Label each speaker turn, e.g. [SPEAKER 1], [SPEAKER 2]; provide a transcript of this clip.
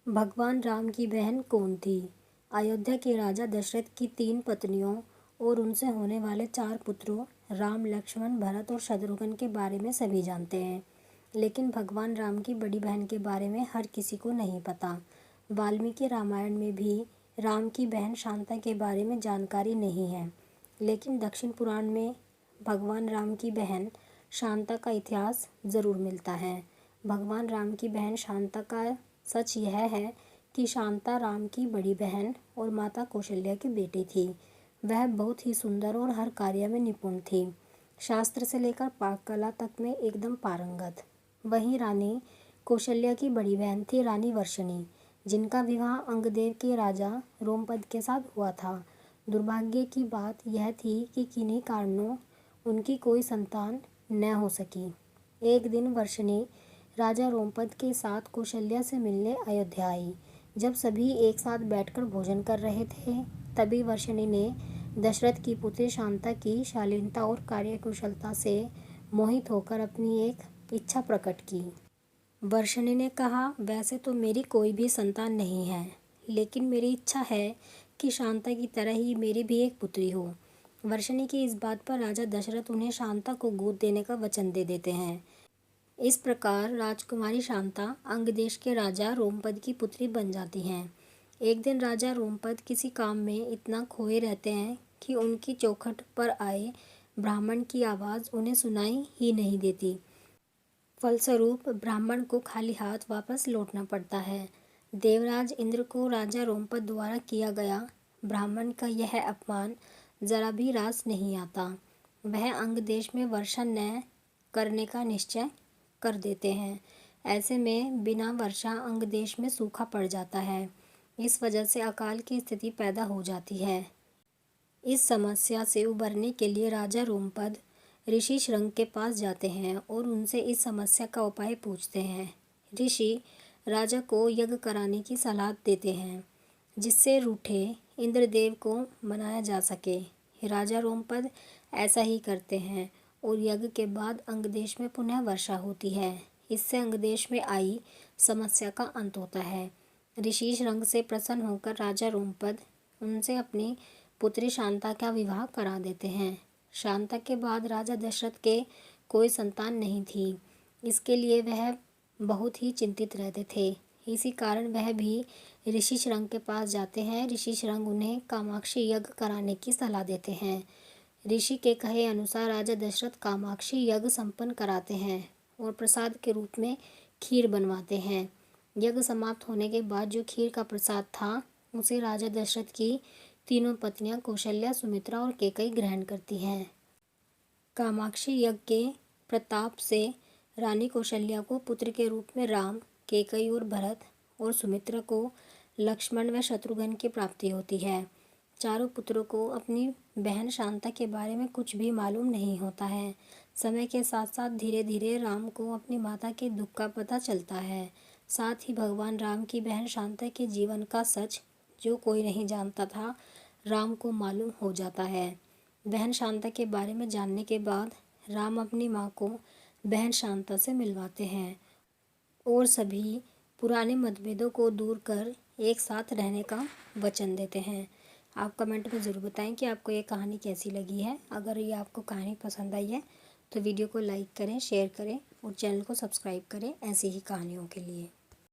[SPEAKER 1] भगवान राम की बहन कौन थी? अयोध्या के राजा दशरथ की 3 पत्नियों और उनसे होने वाले 4 पुत्रों राम, लक्ष्मण, भरत और शत्रुघ्न के बारे में सभी जानते हैं। लेकिन भगवान राम की बड़ी बहन के बारे में हर किसी को नहीं पता। वाल्मीकि रामायण में भी राम की बहन शांता के बारे में जानकारी नहीं है, लेकिन दक्षिण पुराण में भगवान राम की बहन शांता का इतिहास ज़रूर मिलता है। भगवान राम की बहन शांता का सच यह है कि शांता राम की बड़ी बहन और माता कौशल्या की बेटी थी। वह बहुत ही सुंदर और हर कार्य में निपुण थी, शास्त्र से लेकर पाक कला तक में एकदम पारंगत। वहीं रानी कौशल्या की बड़ी बहन थी रानी वर्षणी, जिनका विवाह अंगदेव के राजा रोमपद के साथ हुआ था। दुर्भाग्य की बात यह थी कि किन्हीं कारणों उनकी कोई संतान न हो सकी। एक दिन वर्षणी राजा रोमपद के साथ कौशल्या से मिलने अयोध्या आई। जब सभी एक साथ बैठकर भोजन कर रहे थे, तभी वर्षणी ने दशरथ की पुत्री शांता की शालीनता और कार्यकुशलता से मोहित होकर अपनी एक इच्छा प्रकट की। वर्षणी ने कहा, वैसे तो मेरी कोई भी संतान नहीं है, लेकिन मेरी इच्छा है कि शांता की तरह ही मेरी भी एक पुत्री हो। वर्षणी की इस बात पर राजा दशरथ उन्हें शांता को गोद देने का वचन दे देते हैं। इस प्रकार राजकुमारी शांता अंगदेश के राजा रोमपद की पुत्री बन जाती हैं। एक दिन राजा रोमपद किसी काम में इतना खोए रहते हैं कि उनकी चौखट पर आए ब्राह्मण की आवाज़ उन्हें सुनाई ही नहीं देती। फलस्वरूप ब्राह्मण को खाली हाथ वापस लौटना पड़ता है। देवराज इंद्र को राजा रोमपद द्वारा किया गया ब्राह्मण का यह अपमान जरा भी रास नहीं आता। वह अंगदेश में वर्षा न करने का निश्चय कर देते हैं। ऐसे में बिना वर्षा अंगदेश में सूखा पड़ जाता है। इस वजह से अकाल की स्थिति पैदा हो जाती है। इस समस्या से उबरने के लिए राजा रोमपद ऋषि शृंग के पास जाते हैं और उनसे इस समस्या का उपाय पूछते हैं। ऋषि राजा को यज्ञ कराने की सलाह देते हैं, जिससे रूठे इंद्रदेव को मनाया जा सके। राजा रोमपद ऐसा ही करते हैं और यज्ञ के बाद अंगदेश में पुनः वर्षा होती है। इससे अंगदेश में आई समस्या का अंत होता है। ऋषि शृंग से प्रसन्न होकर राजा रोमपद उनसे अपनी पुत्री शांता का विवाह करा देते हैं। शांता के बाद राजा दशरथ के कोई संतान नहीं थी। इसके लिए वह बहुत ही चिंतित रहते थे। इसी कारण वह भी ऋषि शृंग के पास जाते हैं। ऋषि शृंग उन्हें कामाक्षी यज्ञ कराने की सलाह देते हैं। ऋषि के कहे अनुसार राजा दशरथ कामाक्षी यज्ञ संपन्न कराते हैं और प्रसाद के रूप में खीर बनवाते हैं। यज्ञ समाप्त होने के बाद जो खीर का प्रसाद था, उसे राजा दशरथ की तीनों पत्नियां कौशल्या, सुमित्रा और कैकेयी ग्रहण करती हैं। कामाक्षी यज्ञ के प्रताप से रानी कौशल्या को पुत्र के रूप में राम, कैकेयी और भरत और सुमित्रा को लक्ष्मण व शत्रुघ्न की प्राप्ति होती है। चारों पुत्रों को अपनी बहन शांता के बारे में कुछ भी मालूम नहीं होता है। समय के साथ साथ धीरे धीरे राम को अपनी माता के दुख का पता चलता है। साथ ही भगवान राम की बहन शांता के जीवन का सच, जो कोई नहीं जानता था, राम को मालूम हो जाता है। बहन शांता के बारे में जानने के बाद राम अपनी माँ को बहन शांता से मिलवाते हैं और सभी पुराने मतभेदों को दूर कर एक साथ रहने का वचन देते हैं। आप कमेंट में ज़रूर बताएं कि आपको ये कहानी कैसी लगी है। अगर ये आपको कहानी पसंद आई है तो वीडियो को लाइक करें, शेयर करें और चैनल को सब्सक्राइब करें ऐसी ही कहानियों के लिए।